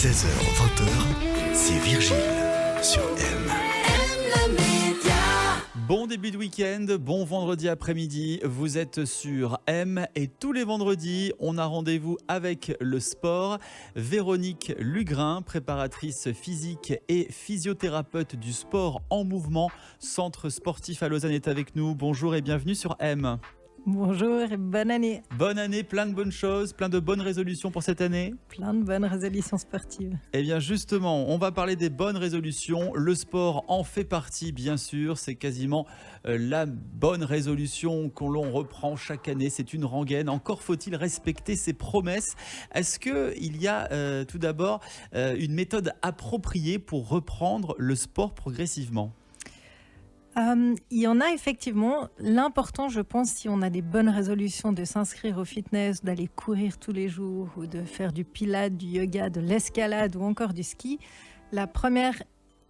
16h20, c'est Virgile sur M. Bon début de week-end, bon vendredi après-midi, vous êtes sur M et tous les vendredis, on a rendez-vous avec le sport. Véronique Lugrin, préparatrice physique et physiothérapeute du sport en mouvement, centre sportif à Lausanne est avec nous. Bonjour et bienvenue sur M. Bonjour et bonne année. Bonne année, plein de bonnes choses, plein de bonnes résolutions pour cette année. Plein de bonnes résolutions sportives. Eh bien justement, on va parler des bonnes résolutions. Le sport en fait partie, bien sûr. C'est quasiment la bonne résolution qu'on l'on reprend chaque année. C'est une rengaine. Encore faut-il respecter ses promesses. Est-ce qu'il y a tout d'abord une méthode appropriée pour reprendre le sport progressivement ? Il y en a effectivement. L'important, je pense, si on a des bonnes résolutions de s'inscrire au fitness, d'aller courir tous les jours ou de faire du pilates, du yoga, de l'escalade ou encore du ski, la première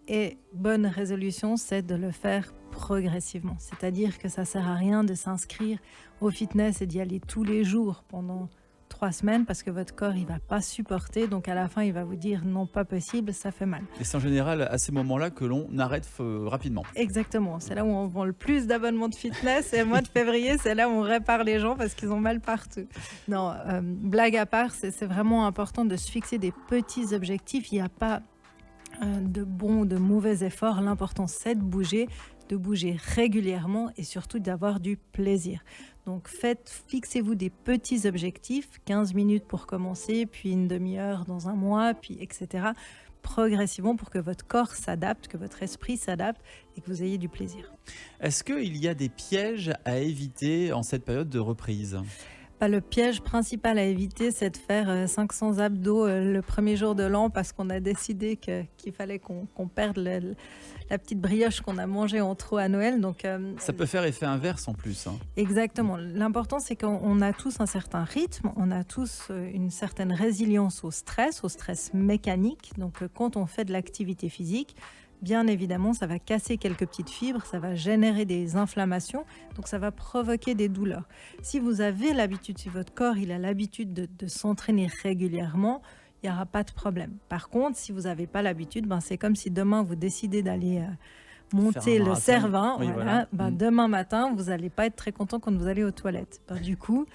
et bonne résolution, c'est de le faire progressivement. C'est-à-dire que ça ne sert à rien de s'inscrire au fitness et d'y aller tous les jours pendant 3 semaines parce que votre corps il va pas supporter, donc à la fin il va vous dire non, pas possible, ça fait mal. Et c'est en général à ces moments-là que l'on arrête rapidement. Exactement, c'est là où on vend le plus d'abonnements de fitness et le mois de février c'est là où on répare les gens parce qu'ils ont mal partout. Non, blague à part, c'est vraiment important de se fixer des petits objectifs. Il n'y a pas de bons ou de mauvais efforts, l'important c'est de bouger régulièrement et surtout d'avoir du plaisir. Donc fixez-vous des petits objectifs, 15 minutes pour commencer, puis une demi-heure dans un mois, puis etc. progressivement pour que votre corps s'adapte, que votre esprit s'adapte et que vous ayez du plaisir. Est-ce qu'il y a des pièges à éviter en cette période de reprise ? Le piège principal à éviter, c'est de faire 500 abdos le premier jour de l'an parce qu'on a décidé qu'il fallait qu'on perde la petite brioche qu'on a mangée en trop à Noël. Donc, ça peut faire effet inverse en plus. Exactement. L'important, c'est qu'on a tous un certain rythme, on a tous une certaine résilience au stress mécanique. Donc, quand on fait de l'activité physique, bien évidemment, ça va casser quelques petites fibres, ça va générer des inflammations, donc ça va provoquer des douleurs. Si vous avez l'habitude, si votre corps il a l'habitude de s'entraîner régulièrement, il n'y aura pas de problème. Par contre, si vous n'avez pas l'habitude, c'est comme si demain vous décidez d'aller monter le Cervin. Oui, voilà. Demain matin, vous n'allez pas être très content quand vous allez aux toilettes. Du coup,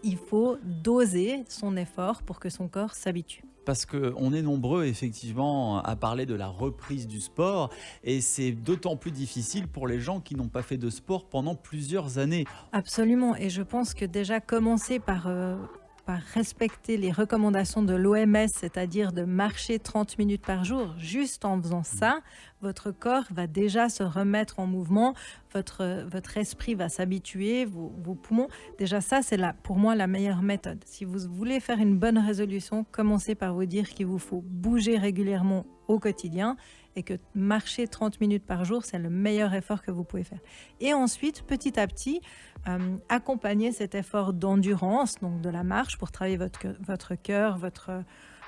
il faut doser son effort pour que son corps s'habitue. Parce qu'on est nombreux effectivement à parler de la reprise du sport et c'est d'autant plus difficile pour les gens qui n'ont pas fait de sport pendant plusieurs années. Absolument, et je pense que déjà commencer par respecter les recommandations de l'OMS, c'est-à-dire de marcher 30 minutes par jour, juste en faisant ça, votre corps va déjà se remettre en mouvement, votre esprit va s'habituer, vos poumons. Déjà ça, c'est pour moi la meilleure méthode. Si vous voulez faire une bonne résolution, commencez par vous dire qu'il vous faut bouger régulièrement au quotidien et que marcher 30 minutes par jour, c'est le meilleur effort que vous pouvez faire. Et ensuite, petit à petit, accompagner cet effort d'endurance, donc de la marche pour travailler votre cœur,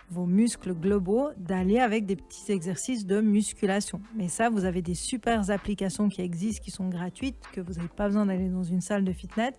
vos muscles globaux, d'aller avec des petits exercices de musculation. Mais ça, vous avez des super applications qui existent, qui sont gratuites, que vous n'avez pas besoin d'aller dans une salle de fitness.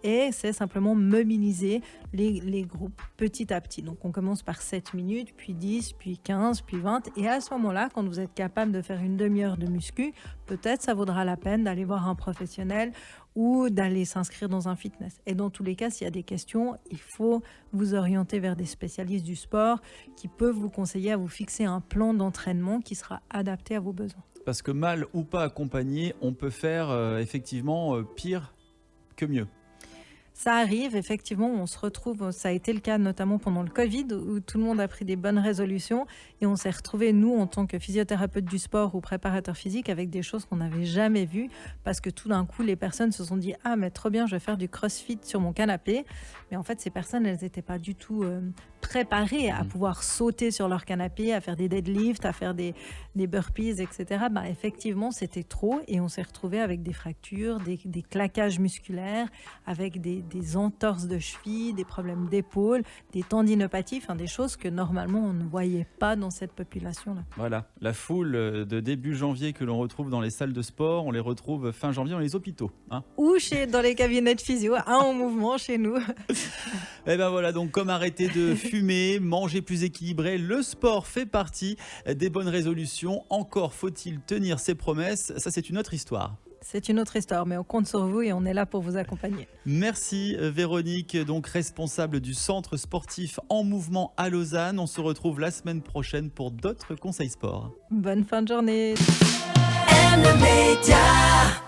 Et c'est simplement mobiliser les groupes petit à petit. Donc on commence par 7 minutes, puis 10, puis 15, puis 20. Et à ce moment-là, quand vous êtes capable de faire une demi-heure de muscu, peut-être ça vaudra la peine d'aller voir un professionnel ou d'aller s'inscrire dans un fitness. Et dans tous les cas, s'il y a des questions, il faut vous orienter vers des spécialistes du sport qui peuvent vous conseiller à vous fixer un plan d'entraînement qui sera adapté à vos besoins. Parce que mal ou pas accompagné, on peut faire effectivement pire que mieux. Ça arrive, effectivement, on se retrouve, ça a été le cas notamment pendant le Covid, où tout le monde a pris des bonnes résolutions et on s'est retrouvés, nous, en tant que physiothérapeute du sport ou préparateur physique, avec des choses qu'on n'avait jamais vues, parce que tout d'un coup, les personnes se sont dit « Ah, mais trop bien, je vais faire du crossfit sur mon canapé ». Mais en fait, ces personnes, elles n'étaient pas du tout préparées à pouvoir sauter sur leur canapé, à faire des deadlifts, à faire des burpees, etc. Effectivement, c'était trop et on s'est retrouvés avec des fractures, des claquages musculaires, avec des des entorses de cheville, des problèmes d'épaule, des tendinopathies, enfin des choses que normalement on ne voyait pas dans cette population-là. Voilà, la foule de début janvier que l'on retrouve dans les salles de sport, on les retrouve fin janvier dans les hôpitaux. Hein. Ou dans les cabinets de physio, en mouvement chez nous. Et ben voilà, donc comme arrêter de fumer, manger plus équilibré, le sport fait partie des bonnes résolutions. Encore faut-il tenir ses promesses, ça c'est une autre histoire. C'est une autre histoire, mais on compte sur vous et on est là pour vous accompagner. Merci Véronique, donc responsable du centre sportif En Mouvement à Lausanne. On se retrouve la semaine prochaine pour d'autres conseils sport. Bonne fin de journée. M Media.